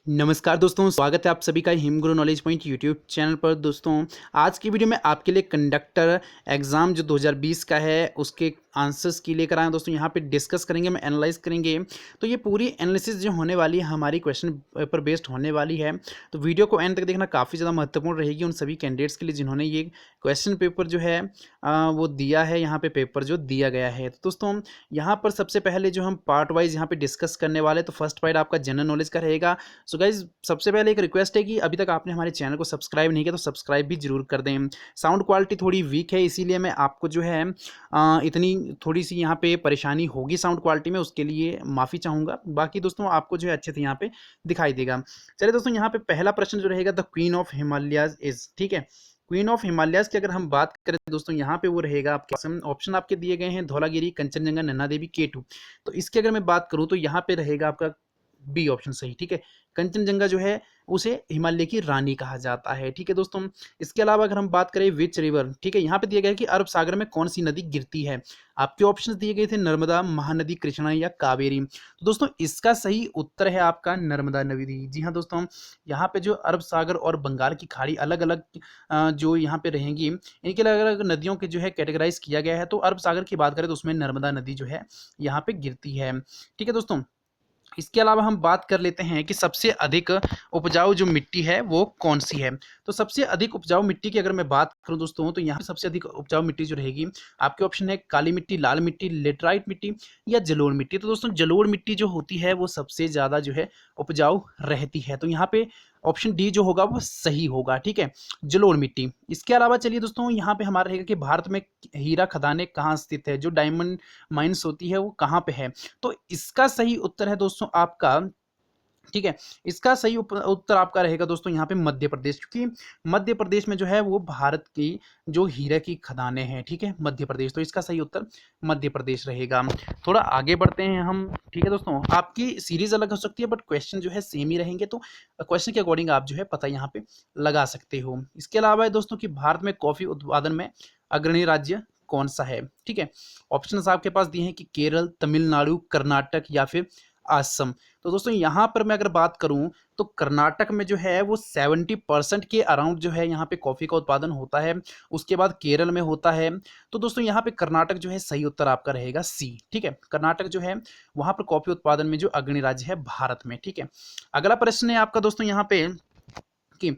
नमस्कार दोस्तों, स्वागत है आप सभी का हिमगुरु नॉलेज पॉइंट यूट्यूब चैनल पर। दोस्तों, आज की वीडियो में आपके लिए कंडक्टर एग्ज़ाम जो 2020 का है उसके आंसर्स की लेकर आए हैं। दोस्तों, यहाँ पे डिस्कस करेंगे, मैं एनालाइज करेंगे। तो ये पूरी एनालिसिस जो होने वाली है हमारी क्वेश्चन पर बेस्ड होने वाली है। तो वीडियो को एंड तक देखना काफ़ी ज़्यादा महत्वपूर्ण रहेगी उन सभी कैंडिडेट्स के लिए जिन्होंने ये क्वेश्चन पेपर जो है वो दिया है, यहाँ पे पेपर जो दिया गया है। तो दोस्तों, यहाँ पर सबसे पहले जो हम पार्ट वाइज यहाँ पे डिस्कस करने वाले, तो फर्स्ट पार्ट आपका जनरल नॉलेज का रहेगा। सो गाइज, सबसे पहले एक रिक्वेस्ट है कि अभी तक आपने हमारे चैनल को सब्सक्राइब नहीं किया तो सब्सक्राइब भी जरूर कर दें। साउंड क्वालिटी थोड़ी वीक है, इसीलिए मैं आपको जो है इतनी थोड़ी सी यहाँ पे परेशानी होगी साउंड क्वालिटी में, उसके लिए माफ़ी चाहूँगा। बाकी दोस्तों आपको जो है अच्छे से यहाँ पे दिखाई देगा। चलिए दोस्तों, यहाँ पे पहला प्रश्न जो रहेगा, the queen of Himalayas is, ठीक है। क्वीन ऑफ हिमालयाज की अगर हम बात करें दोस्तों, यहाँ पे वो रहेगा आपके ऑप्शन आपके दिए गए हैं, धौलागिरी, कंचनजंगा, नैना देवी, केटू। तो इसकी अगर मैं बात करूँ तो यहाँ पे रहेगा आपका बी ऑप्शन सही, ठीक है। कंचनजंगा जो है उसे हिमालय की रानी कहा जाता है, ठीक है दोस्तों। इसके अलावा अगर हम बात करें विच रिवर, ठीक है, यहाँ पे दिया गया है कि अरब सागर में कौन सी नदी गिरती है। आपके ऑप्शंस दिए गए थे नर्मदा, महानदी, कृष्णा या कावेरी। तो दोस्तों, इसका सही उत्तर है आपका नर्मदा नदी। जी हाँ दोस्तों, यहाँ पे जो अरब सागर और बंगाल की खाड़ी अलग अलग जो यहाँ पे रहेंगी, इनके अलग अलग नदियों के जो है कैटेगराइज किया गया है। तो अरब सागर की बात करें तो उसमें नर्मदा नदी जो है यहाँ पे गिरती है, ठीक है दोस्तों। इसके अलावा हम बात कर लेते हैं कि सबसे अधिक उपजाऊ जो मिट्टी है वो कौन सी है। तो सबसे अधिक उपजाऊ मिट्टी की अगर मैं बात करूं दोस्तों, तो यहाँ पे सबसे अधिक उपजाऊ मिट्टी जो रहेगी, आपके ऑप्शन है काली मिट्टी, लाल मिट्टी, लेटराइट मिट्टी या जलोढ़ मिट्टी। तो दोस्तों, जलोढ़ मिट्टी जो होती है वो सबसे ज़्यादा जो है उपजाऊ रहती है। तो यहाँ पे ऑप्शन डी जो होगा वो सही होगा, ठीक है, जलोढ़ मिट्टी। इसके अलावा चलिए दोस्तों, यहाँ पे हमारा रहेगा कि भारत में हीरा खदानें कहाँ स्थित है, जो डायमंड माइंस होती है वो कहाँ पे है। तो इसका सही उत्तर है दोस्तों आपका, ठीक है, इसका सही उत्तर आपका रहेगा दोस्तों यहाँ पे मध्य प्रदेश, क्योंकि मध्य प्रदेश में जो है वो भारत की जो हीरा की खदानें हैं, ठीक है, मध्य प्रदेश। तो इसका सही उत्तर मध्य प्रदेश रहेगा। थोड़ा आगे बढ़ते हैं हम, ठीक है दोस्तों। आपकी सीरीज अलग हो सकती है बट क्वेश्चन जो है सेम ही रहेंगे, तो क्वेश्चन के अकॉर्डिंग आप जो है पता यहाँ पे लगा सकते हो। इसके अलावा है दोस्तों कि भारत में कॉफी उत्पादन में अग्रणी राज्य कौन सा है, ठीक है। ऑप्शन आपके पास दिए हैं कि केरल, तमिलनाडु, कर्नाटक या फिर असम। तो दोस्तों, यहाँ पर मैं अगर बात करूं तो कर्नाटक में जो है वो 70% के अराउंड जो है यहाँ पे कॉफी का उत्पादन होता है। उसके बाद केरल में होता है। तो दोस्तों, यहाँ पे कर्नाटक जो है सही उत्तर आपका रहेगा सी, ठीक है। कर्नाटक जो है वहां पर कॉफी उत्पादन में जो अग्रणी राज्य है भारत में, ठीक है। अगला प्रश्न है आपका दोस्तों यहाँ पे कि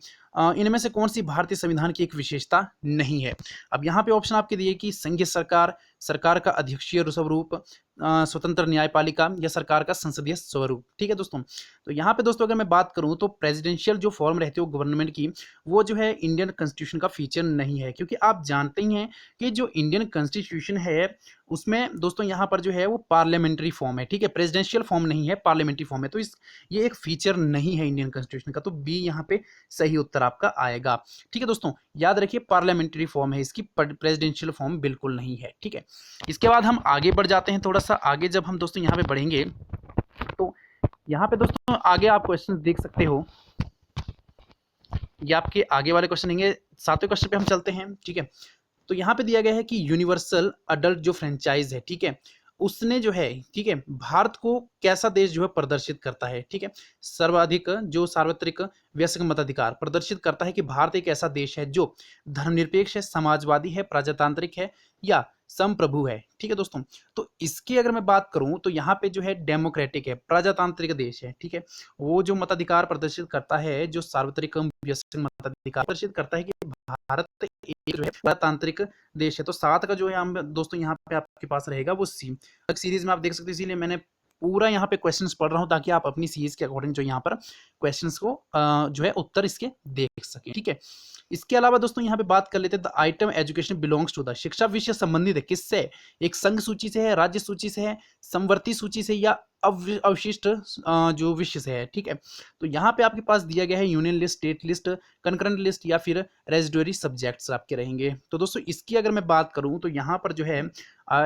इनमें से कौन सी भारतीय संविधान की एक विशेषता नहीं है। अब यहाँ पे ऑप्शन आपके दिए कि संघीय सरकार, सरकार का अध्यक्षीय स्वरूप, स्वतंत्र न्यायपालिका या सरकार का संसदीय स्वरूप, ठीक है दोस्तों। तो यहाँ पे दोस्तों अगर मैं बात करूँ तो प्रेसिडेंशियल जो फॉर्म रहती है गवर्नमेंट की, वो जो है इंडियन कॉन्स्टिट्यूशन का फीचर नहीं है, क्योंकि आप जानते ही हैं कि जो इंडियन कॉन्स्टिट्यूशन है उसमें दोस्तों यहाँ पर जो है वो पार्लियामेंट्री फॉर्म है, ठीक है, प्रेसिडेंशियल फॉर्म नहीं है, पार्लियामेंट्री फॉर्म है। तो ये एक फीचर नहीं है इंडियन कॉन्स्टिट्यूशन का, तो बी यहाँ पे सही उत्तर आपका आएगा, ठीक है दोस्तों। याद रखिए, पार्लियामेंट्री फॉर्म है इसकी, प्रेसिडेंशियल फॉर्म बिल्कुल नहीं है, ठीक है। इसके बाद हम आगे बढ़ जाते हैं, थोड़ा सा आगे जब हम दोस्तों यहाँ पे बढ़ेंगे तो यहाँ पे दोस्तों आगे आप क्वेश्चन देख सकते हो, ये आपके आगे वाले क्वेश्चन होंगे। 7वें क्वेश्चन पे हम चलते हैं, ठीक है। तो यहाँ पे दिया गया है कि यूनिवर्सल अडल्ट जो फ्रेंचाइज है, ठीक है, उसने जो है, ठीक है, भारत को कैसा देश जो है प्रदर्शित करता है, ठीक है। सर्वाधिक जो सार्वत्रिक वयस्क मताधिकार प्रदर्शित करता है कि भारत एक ऐसा देश है जो धर्मनिरपेक्ष है, समाजवादी है, प्रजातांत्रिक है या संप्रभु है, ठीक है दोस्तों। तो इसकी अगर मैं बात करूं तो यहाँ पे जो है डेमोक्रेटिक है, प्रजातांत्रिक देश है, ठीक है। वो जो मताधिकार प्रदर्शित करता है, जो सार्वत्रिक वयस्क मताधिकार प्रदर्शित करता है कि भारत एक जो है प्रजातांत्रिक देश है। तो 7 का जो है हम दोस्तों यहाँ पे आपके पास रहेगा वो सी। सीरीज में आप देख सकते हैं, इसीलिए मैंने पूरा यहाँ पे क्वेश्चंस पढ़ रहा हूँ ताकि आप अपनी सीरीज के अकॉर्डिंग जो यहाँ पर क्वेश्चंस को जो है उत्तर इसके देख सकें, ठीक है। इसके अलावा दोस्तों यहाँ पे बात कर लेते हैं, the item education belongs to the, शिक्षा विषय संबंधित है किससे, एक संघ सूची से है, राज्य सूची से है, समवर्ती सूची से या अवशिष्ट जो विषय से है, ठीक है। तो यहाँ पे आपके पास दिया गया है union list, state list, concurrent list या फिर रेजिडुअरी सब्जेक्ट्स आपके रहेंगे। तो दोस्तों इसकी अगर मैं बात करूँ तो यहाँ पर जो है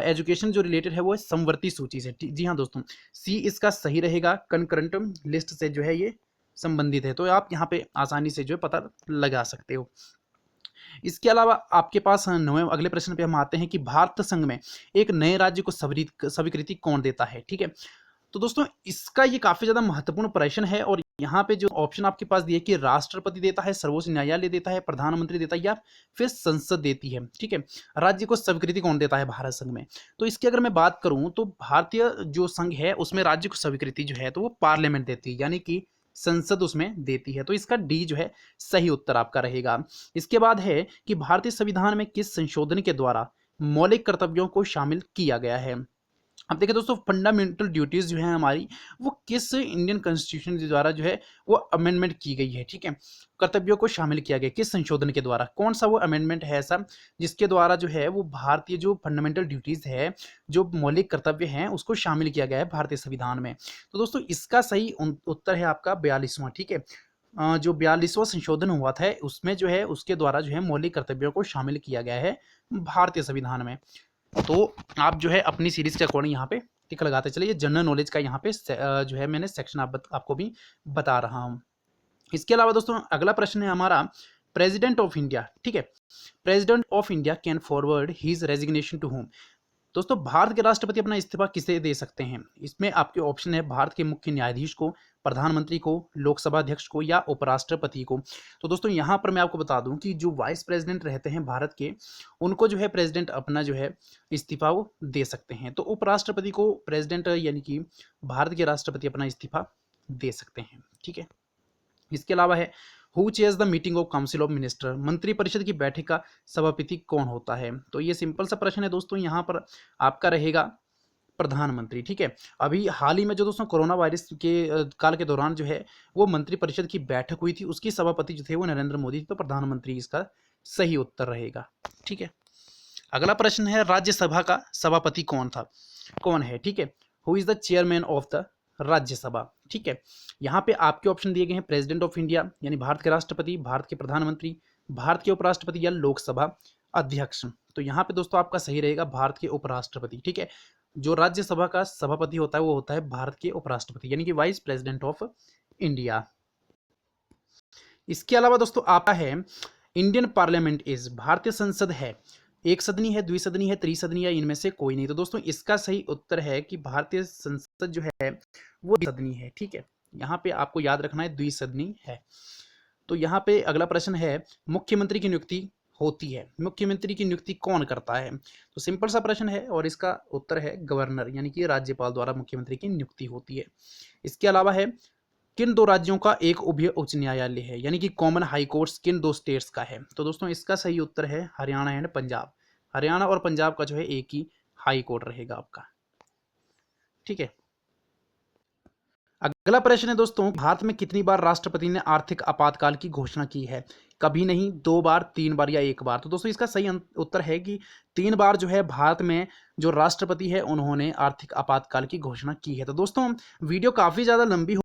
एजुकेशन जो रिलेटेड है वो है समवर्ती सूची से, जी हाँ दोस्तों, सी इसका सही रहेगा, कंकरेंट लिस्ट से जो है ये संबंधित है। तो आप यहाँ पे आसानी से जो है पता लगा सकते हो। इसके अलावा आपके पास 9वें अगले प्रश्न पे हम आते हैं कि भारत संघ में एक नए राज्य को स्वीकृति कौन देता है, ठीक है। तो दोस्तों इसका ये काफी ज्यादा महत्वपूर्ण प्रश्न है और यहाँ पे जो ऑप्शन आपके पास दिए कि राष्ट्रपति देता है, सर्वोच्च न्यायालय देता है, प्रधानमंत्री देता है या फिर संसद देती है। ठीक है, राज्य को स्वीकृति कौन देता है भारत संघ में? तो इसकी अगर मैं बात करूं तो भारतीय जो संघ है उसमें राज्य को स्वीकृति जो है तो वो पार्लियामेंट देती है, यानी कि संसद उसमें देती है। तो इसका डी जो है सही उत्तर आपका रहेगा। इसके बाद है कि भारतीय संविधान में किस संशोधन के द्वारा मौलिक कर्तव्यों को शामिल किया गया है? अब देखिए दोस्तों, फंडामेंटल ड्यूटीज जो है हमारी, वो किस इंडियन कॉन्स्टिट्यूशन के द्वारा जो है वो अमेंडमेंट की गई है। ठीक है, कर्तव्यों को शामिल किया गया किस संशोधन के द्वारा? कौन सा वो अमेंडमेंट है ऐसा जिसके द्वारा जो है वो भारतीय जो फंडामेंटल ड्यूटीज है, जो मौलिक कर्तव्य हैं, उसको शामिल किया गया है भारतीय संविधान में? तो दोस्तों इसका सही उत्तर है आपका 42वां। ठीक है, जो 42वां संशोधन हुआ था उसमें जो है उसके द्वारा जो है मौलिक कर्तव्यों को शामिल किया गया है भारतीय संविधान में। तो आप जो है अपनी सीरीज के अकॉर्डिंग यहाँ पे टिक लगाते चलिए। जनरल नॉलेज का यहाँ पे जो है मैंने सेक्शन आपको भी बता रहा हूँ। इसके अलावा दोस्तों अगला प्रश्न है हमारा, प्रेसिडेंट ऑफ इंडिया। ठीक है, president of India can forward his resignation to home? दोस्तों भारत के राष्ट्रपति अपना इस्तीफा किसे दे सकते हैं? इसमें आपके ऑप्शन है भारत के मुख्य न्यायाधीश को, प्रधानमंत्री को, लोकसभा अध्यक्ष को या उपराष्ट्रपति को। तो दोस्तों यहाँ पर मैं आपको बता दूं कि जो वाइस प्रेसिडेंट रहते हैं भारत के, उनको जो है प्रेसिडेंट अपना जो है इस्तीफा वो दे सकते हैं। तो उपराष्ट्रपति को प्रेसिडेंट यानी कि भारत के राष्ट्रपति अपना इस्तीफा दे सकते हैं। ठीक है, इसके अलावा है who chairs the meeting of council of minister? मंत्रिपरिषद की बैठक का सभापति कौन होता है? तो ये सिंपल सा प्रश्न है दोस्तों, यहाँ पर आपका रहेगा प्रधानमंत्री। ठीक है, अभी हाल ही में जो दोस्तों कोरोना वायरस के काल के दौरान जो है वो मंत्रिपरिषद की बैठक हुई थी, उसकी सभापति जो थे वो नरेंद्र मोदी थे। तो प्रधानमंत्री इसका सही उत्तर रहेगा। ठीक है, अगला प्रश्न है राज्यसभा का सभापति कौन है? ठीक है, who is the chairman of the Rajya Sabha? ठीक है, यहाँ पे आपके ऑप्शन दिए गए हैं प्रेसिडेंट ऑफ इंडिया यानी भारत के राष्ट्रपति, भारत के प्रधानमंत्री, भारत के उपराष्ट्रपति या लोकसभा अध्यक्ष। तो यहाँ पे दोस्तों आपका सही रहेगा भारत के उपराष्ट्रपति। ठीक है, जो राज्यसभा का सभापति होता है वो होता है भारत के उपराष्ट्रपति यानी कि वाइस प्रेसिडेंट ऑफ इंडिया। इसके अलावा दोस्तों आता है इंडियन पार्लियामेंट इज, भारतीय संसद है एक सदनी है, द्विसदनी है, त्रिसदनी या इनमें से कोई नहीं? तो दोस्तों इसका सही उत्तर है कि भारतीय संसद जो है वो द्विसदनी है। ठीक है, यहाँ पे आपको याद रखना है द्विसदनी है। तो यहाँ पे अगला प्रश्न है, मुख्यमंत्री की नियुक्ति होती है, मुख्यमंत्री की नियुक्ति कौन करता है? तो सिंपल सा प्रश्न है और इसका उत्तर है गवर्नर यानी कि राज्यपाल द्वारा मुख्यमंत्री की नियुक्ति होती है। इसके अलावा है किन दो राज्यों का एक उभय उच्च न्यायालय है यानी कि कॉमन हाई कोर्ट्स किन दो स्टेट्स का है? तो दोस्तों इसका सही उत्तर है हरियाणा एंड पंजाब। हरियाणा और पंजाब का जो है एक ही हाई कोर्ट रहेगा आपका। ठीक है, अगला प्रश्न है दोस्तों, भारत में कितनी बार राष्ट्रपति ने आर्थिक आपातकाल की घोषणा की है? कभी नहीं, 2 बार, 3 बार या 1 बार? तो दोस्तों इसका सही उत्तर है कि 3 बार जो है भारत में जो राष्ट्रपति है उन्होंने आर्थिक आपातकाल की घोषणा की है। तो दोस्तों वीडियो काफ़ी ज़्यादा लंबी